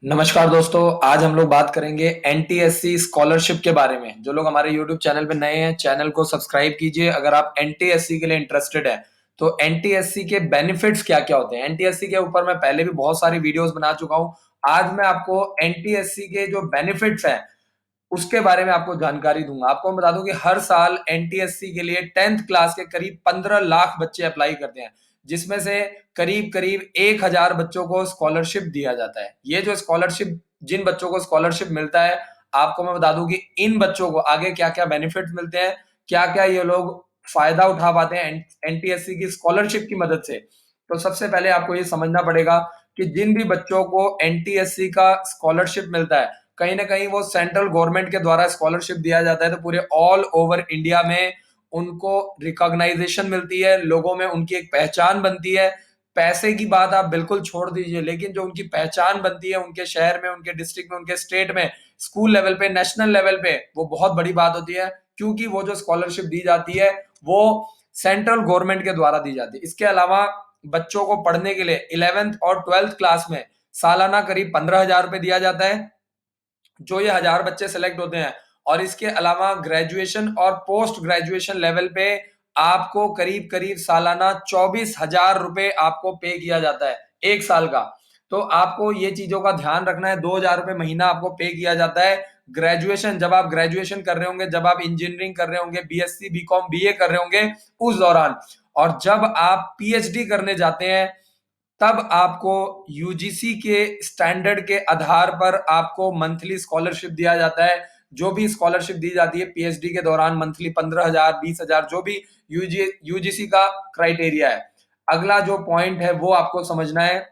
नमस्कार दोस्तों, आज हम लोग बात करेंगे एनटीएससी स्कॉलरशिप के बारे में। जो लोग हमारे यूट्यूब चैनल पे नए हैं, चैनल को सब्सक्राइब कीजिए। अगर आप एनटीएससी के लिए इंटरेस्टेड हैं, तो एनटीएससी के बेनिफिट्स क्या-क्या होते हैं। एनटीएससी के ऊपर मैं पहले भी बहुत सारी वीडियोस बना चुका हूं। आज मैं आपको एनटीएससी के जो बेनिफिट्स हैं, उसके बारे में आपको जानकारी दूंगा। आपको मैं बता दूं कि हर साल एनटीएससी के लिए 10th क्लास के करीब 15 लाख बच्चे अप्लाई करते हैं, जिसमें से करीब करीब 1000 बच्चों को स्कॉलरशिप दिया जाता है। ये जो स्कॉलरशिप, जिन बच्चों को स्कॉलरशिप मिलता है, आपको मैं बता दूं कि इन बच्चों को आगे क्या क्या बेनिफिट मिलते हैं, क्या क्या ये लोग फायदा उठा पाते हैं एनटीएससी की स्कॉलरशिप की मदद से। तो सबसे पहले आपको ये समझना पड़ेगा कि जिन भी बच्चों को एनटीएससी का स्कॉलरशिप मिलता है, कहीं ना कहीं वो सेंट्रल गवर्नमेंट के द्वारा स्कॉलरशिप दिया जाता है। तो पूरे ऑल ओवर इंडिया में उनको रिकॉग्नाइजेशन मिलती है, लोगों में उनकी एक पहचान बनती है। पैसे की बात आप बिल्कुल छोड़ दीजिए, लेकिन जो उनकी पहचान बनती है उनके शहर में, उनके डिस्ट्रिक्ट में, उनके स्टेट में, स्कूल लेवल पे, नेशनल लेवल पे, वो बहुत बड़ी बात होती है। क्योंकि वो जो स्कॉलरशिप दी जाती है वो सेंट्रल गवर्नमेंट के द्वारा दी जाती है। इसके अलावा बच्चों को पढ़ने के लिए 11th और 12th क्लास में सालाना करीब 15,000 रुपए दिया जाता है, जो ये 1000 बच्चे सेलेक्ट होते हैं। और इसके अलावा ग्रेजुएशन और पोस्ट ग्रेजुएशन लेवल पे आपको करीब करीब सालाना 24,000 रुपए आपको पे किया जाता है, एक साल का। तो आपको ये चीजों का ध्यान रखना है। 2,000 रुपए महीना आपको पे किया जाता है। ग्रेजुएशन, जब आप ग्रेजुएशन कर रहे होंगे, जब आप इंजीनियरिंग कर रहे होंगे, बीएससी, बीकॉम, बीए कर रहे होंगे, उस दौरान। और जब आप पीएचडी करने जाते हैं, तब आपको यूजीसी के स्टैंडर्ड के आधार पर आपको मंथली स्कॉलरशिप दिया जाता है। जो भी स्कॉलरशिप दी जाती है पीएचडी के दौरान, मंथली 15,000, 20,000, जो भी यूजीसी का क्राइटेरिया है। अगला जो पॉइंट है वो आपको समझना है।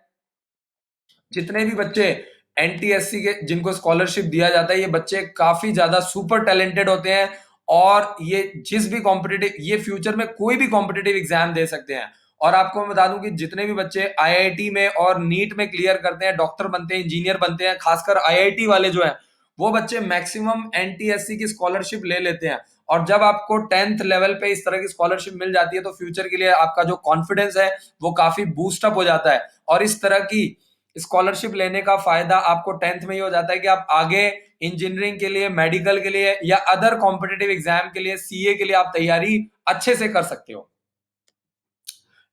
जितने भी बच्चे एनटीएससी के जिनको स्कॉलरशिप दिया जाता है, ये बच्चे काफी ज्यादा सुपर टैलेंटेड होते हैं। और ये जिस भी कॉम्पिटिटिव, ये फ्यूचर में कोई भी कॉम्पिटिटिव एग्जाम दे सकते हैं। और आपको मैं बता दूं कि जितने भी बच्चे आईआईटी में और नीट में क्लियर करते हैं, डॉक्टर बनते हैं, इंजीनियर बनते हैं, खासकर आईआईटी वाले जो हैं, वो बच्चे मैक्सिमम एनटीएससी की स्कॉलरशिप ले लेते हैं। और जब आपको 10th लेवल पे इस तरह की स्कॉलरशिप मिल जाती है, तो फ्यूचर के लिए आपका जो कॉन्फिडेंस है वो काफी बूस्ट अप हो जाता है। और इस तरह की स्कॉलरशिप लेने का फायदा आपको 10th में ही हो जाता है कि आप आगे इंजीनियरिंग के लिए, मेडिकल के लिए, या अदर कॉम्पिटिटिव एग्जाम के लिए, सीए के लिए आप तैयारी अच्छे से कर सकते हो।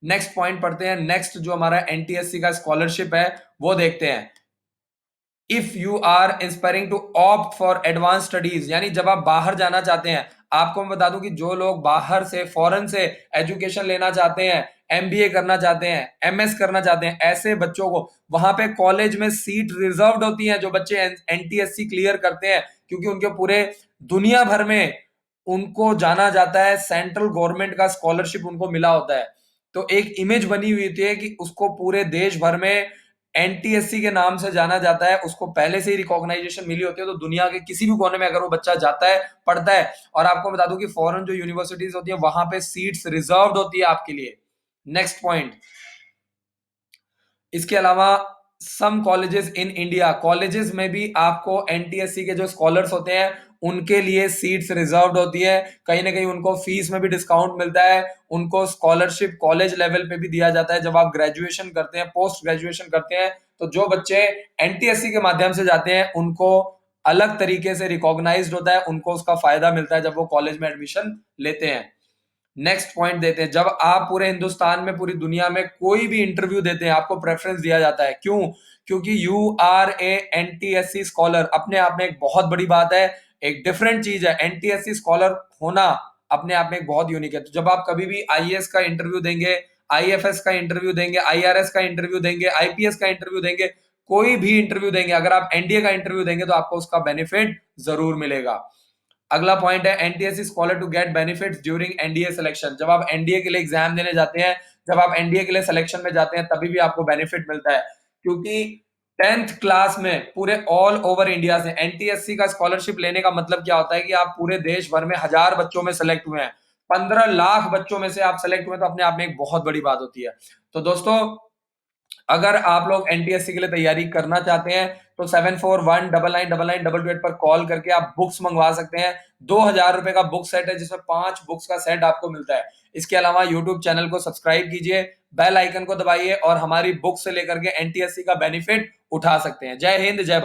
नेक्स्ट पॉइंट पढ़ते हैं। नेक्स्ट जो हमारा एनटीएससी का स्कॉलरशिप है वो देखते हैं। If you are inspiring to opt for advance studies, यानी जब आप बाहर जाना चाहते हैं, आपको मैं बता दूं कि जो लोग बाहर से, फॉरेन से एजुकेशन लेना चाहते हैं, एमबीए करना चाहते हैं, एमएस करना चाहते हैं, ऐसे बच्चों को वहां पे कॉलेज में सीट रिजर्व्ड होती है जो बच्चे एनटीएससी क्लियर करते हैं। क्योंकि उनके पूरे दुनिया भर में उनको जाना जाता है, सेंट्रल गवर्नमेंट का स्कॉलरशिप उनको मिला होता है। तो एक इमेज बनी हुई होती है कि उसको पूरे देश भर में एनटीएससी के नाम से जाना जाता है, उसको पहले से ही रिकॉग्नाइजेशन मिली होती है। तो दुनिया के किसी भी कोने में अगर वो बच्चा जाता है, पढ़ता है, और आपको बता दूं कि फॉरेन जो यूनिवर्सिटीज होती है वहां पे सीट्स रिजर्व्ड होती है आपके लिए। नेक्स्ट पॉइंट, इसके अलावा सम कॉलेजेस इन इंडिया, कॉलेजेस में भी आपको एनटीएससी के जो स्कॉलर्स होते हैं उनके लिए सीट्स रिजर्व्ड होती है। कहीं ना कहीं उनको फीस में भी डिस्काउंट मिलता है, उनको स्कॉलरशिप कॉलेज लेवल पे भी दिया जाता है। जब आप ग्रेजुएशन करते हैं, पोस्ट ग्रेजुएशन करते हैं, तो जो बच्चे एनटीएससी के माध्यम से जाते हैं उनको अलग तरीके से रिकॉग्नाइज्ड होता है, उनको उसका फायदा मिलता है जब वो कॉलेज में एडमिशन लेते हैं। नेक्स्ट पॉइंट देते हैं। जब आप पूरे हिंदुस्तान में, पूरी दुनिया में कोई भी इंटरव्यू देते हैं, आपको प्रेफरेंस दिया जाता है। क्यों? क्योंकि you are a NTSC scholar. अपने आप में एक बहुत बड़ी बात है, एक डिफरेंट चीज है। एनटीएससी स्कॉलर होना अपने आप में एक बहुत यूनिक है। तो जब आप कभी भी आईएएस का इंटरव्यू देंगे, आईएफएस का इंटरव्यू देंगे, आईआरएस का इंटरव्यू देंगे, आईपीएस का इंटरव्यू देंगे, कोई भी इंटरव्यू देंगे, अगर आप एनडीए का इंटरव्यू देंगे तो आपको उसका बेनिफिट जरूर मिलेगा। अगला पॉइंट है NTSC scholar to get benefits during NDA selection. जब आप एनडीए के लिए एग्जाम देने जाते हैं, जब आप एनडीए के लिए सिलेक्शन में जाते हैं, तभी भी आपको बेनिफिट मिलता है। क्योंकि 10th क्लास में पूरे ऑल ओवर इंडिया से एनटीएससी का स्कॉलरशिप लेने का मतलब क्या होता है कि आप पूरे देश भर में 1000 बच्चों में सेलेक्ट हुए हैं, 15 लाख बच्चों में से आप सेलेक्ट हुए, तो अपने आप में एक बहुत बड़ी बात होती है। तो दोस्तों, अगर आप लोग एनटीएससी के लिए तैयारी करना चाहते हैं तो 7419999228 पर कॉल करके आप बुक्स मंगवा सकते हैं। 2000 रुपए का बुक सेट है जिसमें 5 बुक्स का सेट आपको मिलता है। इसके अलावा यूट्यूब चैनल को सब्सक्राइब कीजिए, बेल आइकन को दबाइए और हमारी बुक से लेकर के एनटीएससी का बेनिफिट उठा सकते हैं। जय हिंद, जय भारत।